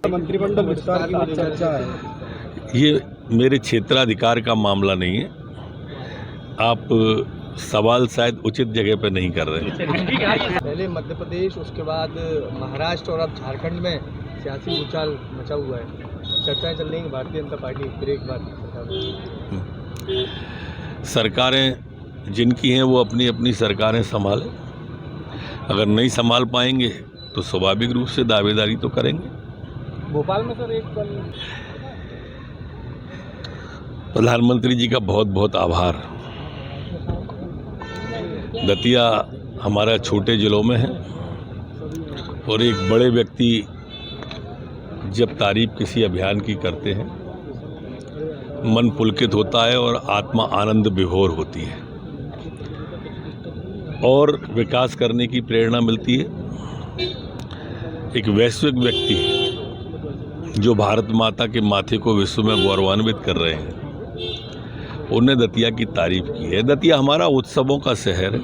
मंत्रिमंडल विस्तार की चर्चा है, ये मेरे क्षेत्राधिकार का मामला नहीं है। आप सवाल शायद उचित जगह पर नहीं कर रहे हैं। पहले मध्य प्रदेश, उसके बाद महाराष्ट्र और अब झारखंड में सियासी उछाल मचा हुआ है। चर्चाएं चल रही हैं भारतीय जनता पार्टी फिर एक बार सरकारें जिनकी हैं वो अपनी अपनी सरकारें संभालें। अगर नहीं संभाल पाएंगे तो स्वाभाविक रूप से दावेदारी तो करेंगे। भोपाल में सर एक कल प्रधानमंत्री जी का बहुत बहुत आभार। दतिया हमारा छोटे जिलों में है और एक बड़े व्यक्ति जब तारीफ किसी अभियान की करते हैं मन पुलकित होता है और आत्मा आनंद विभोर होती है और विकास करने की प्रेरणा मिलती है। एक वैश्विक व्यक्ति जो भारत माता के माथे को विश्व में गौरवान्वित कर रहे हैं, उन्हें दतिया की तारीफ की है। दतिया हमारा उत्सवों का शहर है।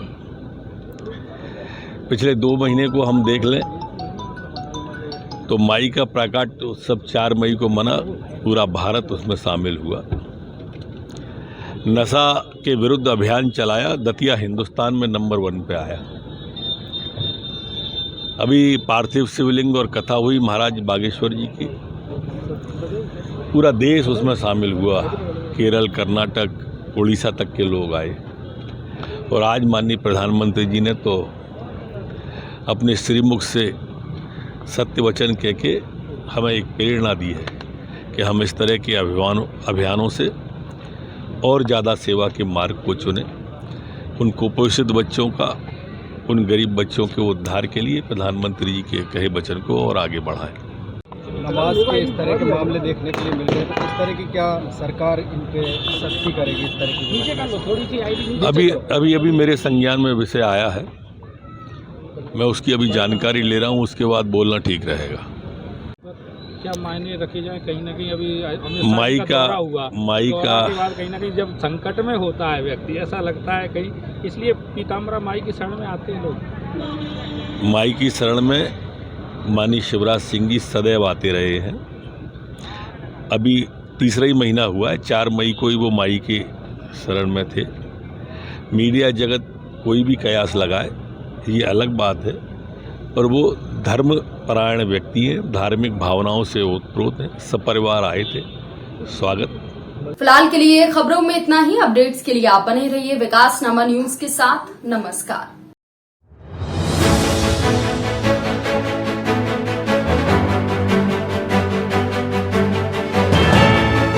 पिछले 2 महीने को हम देख लें तो माई का प्रकट उत्सव 4 मई को मना, पूरा भारत उसमें शामिल हुआ। नशा के विरुद्ध अभियान चलाया, दतिया हिंदुस्तान में नंबर 1 पे आया। अभी पार्थिव शिवलिंग और कथा हुई महाराज बागेश्वर जी की, पूरा देश उसमें शामिल हुआ। केरल, कर्नाटक, उड़ीसा तक के लोग आए और आज माननीय प्रधानमंत्री जी ने तो अपने श्रीमुख से सत्य वचन कह के हमें एक प्रेरणा दी है कि हम इस तरह के अभियानों से और ज़्यादा सेवा के मार्ग को चुनें, उन कुपोषित बच्चों का, उन गरीब बच्चों के उद्धार के लिए प्रधानमंत्री जी के कहे वचन को और आगे बढ़ाएं। नमाज के इस तरह के मामले देखने के लिए मिल रहे हैं, तो इस तरह की क्या सरकार इन पे सख्ती करेगी? इस तरह की अभी मेरे संज्ञान में विषय आया है, मैं उसकी अभी जानकारी ले रहा हूँ, उसके बाद बोलना ठीक रहेगा। क्या मायने रखे जाए? कहीं ना कहीं अभी माई का कहीं ना कहीं जब संकट में होता है व्यक्ति, ऐसा लगता है कहीं, इसलिए पीताम्बरा माई की शरण में आते हैं लोग। माई की शरण में माननीय शिवराज सिंह जी सदैव आते रहे हैं। अभी तीसरा ही महीना हुआ है, 4 मई को ही वो माई के शरण में थे। मीडिया जगत कोई भी कयास लगाए ये अलग बात है, और वो धर्म परायण व्यक्ति हैं, धार्मिक भावनाओं से ओतप्रोत हैं, सपरिवार आए थे, स्वागत। फिलहाल के लिए खबरों में इतना ही। अपडेट्स के लिए आप बने रहिए विकासनामा न्यूज के साथ। नमस्कार।